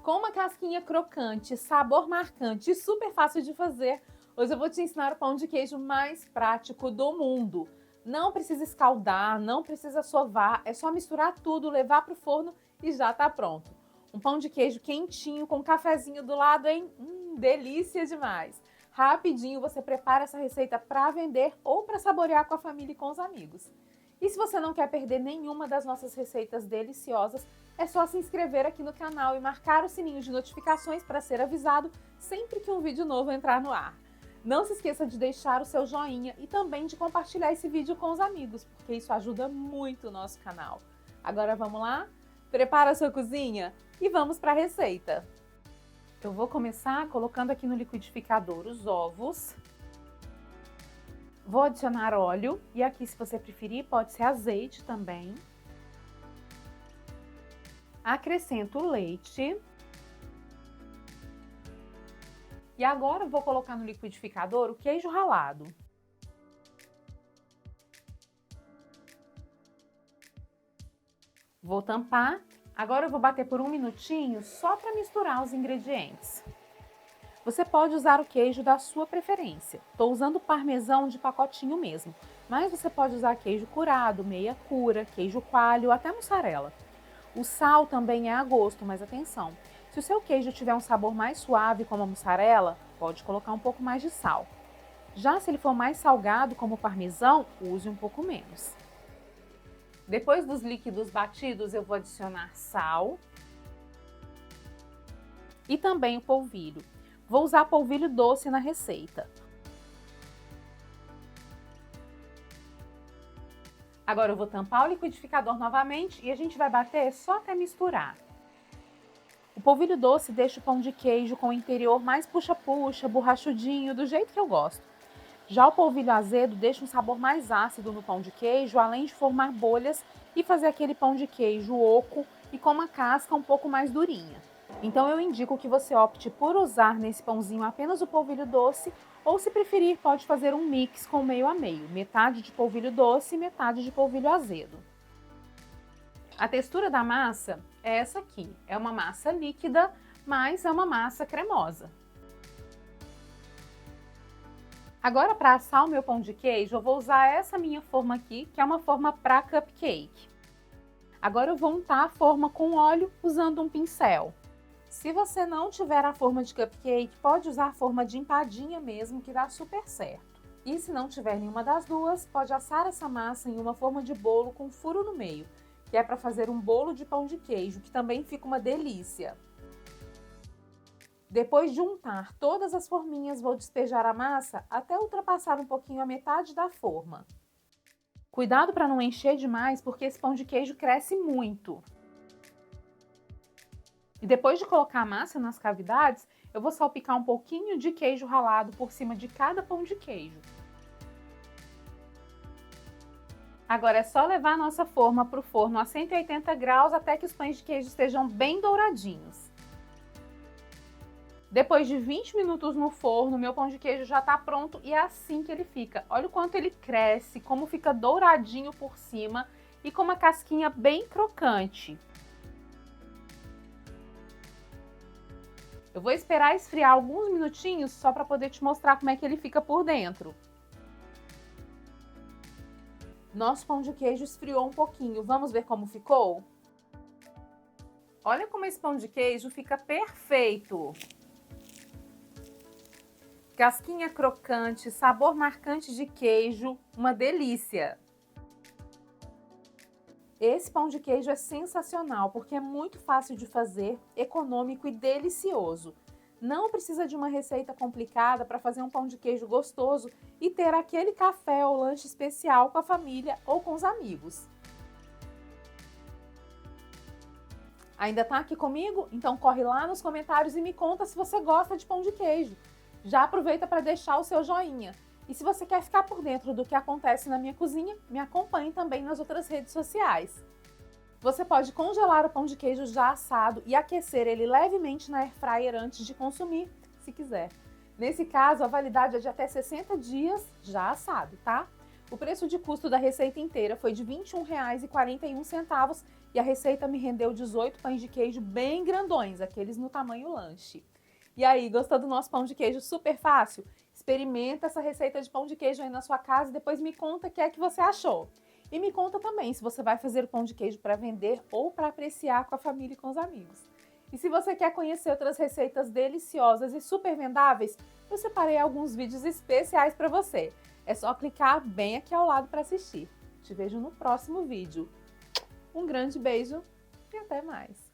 Com uma casquinha crocante, sabor marcante e super fácil de fazer, hoje eu vou te ensinar o pão de queijo mais prático do mundo. Não precisa escaldar, não precisa sovar, é só misturar tudo, levar para o forno e já está pronto. Um pão de queijo quentinho com um cafezinho do lado, hein? Delícia demais! Rapidinho você prepara essa receita para vender ou para saborear com a família e com os amigos. E se você não quer perder nenhuma das nossas receitas deliciosas, é só se inscrever aqui no canal e marcar o sininho de notificações para ser avisado sempre que um vídeo novo entrar no ar. Não se esqueça de deixar o seu joinha e também de compartilhar esse vídeo com os amigos, porque isso ajuda muito o nosso canal. Agora vamos lá? Prepara a sua cozinha e vamos para a receita. Eu vou começar colocando aqui no liquidificador os ovos. Vou adicionar óleo e aqui, se você preferir, pode ser azeite também. Acrescento o leite. E agora vou colocar no liquidificador o queijo ralado. Vou tampar. Agora eu vou bater por 1 minutinho só para misturar os ingredientes. Você pode usar o queijo da sua preferência. Estou usando parmesão de pacotinho mesmo, mas você pode usar queijo curado, meia cura, queijo coalho, até mussarela. O sal também é a gosto, mas atenção, se o seu queijo tiver um sabor mais suave como a mussarela, pode colocar um pouco mais de sal. Já se ele for mais salgado como o parmesão, use um pouco menos. Depois dos líquidos batidos, eu vou adicionar sal e também o polvilho. Vou usar polvilho doce na receita. Agora eu vou tampar o liquidificador novamente e a gente vai bater só até misturar. O polvilho doce deixa o pão de queijo com o interior mais puxa-puxa, borrachudinho, do jeito que eu gosto. Já o polvilho azedo deixa um sabor mais ácido no pão de queijo, além de formar bolhas e fazer aquele pão de queijo oco e com uma casca um pouco mais durinha. Então eu indico que você opte por usar nesse pãozinho apenas o polvilho doce, ou se preferir pode fazer um mix com meio a meio, metade de polvilho doce e metade de polvilho azedo. A textura da massa é essa aqui, é uma massa líquida, mas é uma massa cremosa. Agora, para assar o meu pão de queijo, eu vou usar essa minha forma aqui, que é uma forma para cupcake. Agora eu vou untar a forma com óleo usando um pincel. Se você não tiver a forma de cupcake, pode usar a forma de empadinha mesmo, que dá super certo. E se não tiver nenhuma das duas, pode assar essa massa em uma forma de bolo com furo no meio, que é para fazer um bolo de pão de queijo, que também fica uma delícia. Depois de untar todas as forminhas, vou despejar a massa até ultrapassar um pouquinho a metade da forma. Cuidado para não encher demais, porque esse pão de queijo cresce muito. E depois de colocar a massa nas cavidades, eu vou salpicar um pouquinho de queijo ralado por cima de cada pão de queijo. Agora é só levar a nossa forma para o forno a 180 graus até que os pães de queijo estejam bem douradinhos. Depois de 20 minutos no forno, meu pão de queijo já está pronto e é assim que ele fica. Olha o quanto ele cresce, como fica douradinho por cima e com uma casquinha bem crocante. Eu vou esperar esfriar alguns minutinhos só para poder te mostrar como é que ele fica por dentro. Nosso pão de queijo esfriou um pouquinho, vamos ver como ficou? Olha como esse pão de queijo fica perfeito! Casquinha crocante, sabor marcante de queijo, uma delícia! Esse pão de queijo é sensacional porque é muito fácil de fazer, econômico e delicioso. Não precisa de uma receita complicada para fazer um pão de queijo gostoso e ter aquele café ou lanche especial com a família ou com os amigos. Ainda tá aqui comigo? Então corre lá nos comentários e me conta se você gosta de pão de queijo. Já aproveita para deixar o seu joinha. E se você quer ficar por dentro do que acontece na minha cozinha, me acompanhe também nas outras redes sociais. Você pode congelar o pão de queijo já assado e aquecer ele levemente na airfryer antes de consumir, se quiser. Nesse caso, a validade é de até 60 dias já assado, tá? O preço de custo da receita inteira foi de R$ 21,41 e a receita me rendeu 18 pães de queijo bem grandões, aqueles no tamanho lanche. E aí, gostou do nosso pão de queijo super fácil? Experimenta essa receita de pão de queijo aí na sua casa e depois me conta o que é que você achou. E me conta também se você vai fazer o pão de queijo para vender ou para apreciar com a família e com os amigos. E se você quer conhecer outras receitas deliciosas e super vendáveis, eu separei alguns vídeos especiais para você. É só clicar bem aqui ao lado para assistir. Te vejo no próximo vídeo. Um grande beijo e até mais!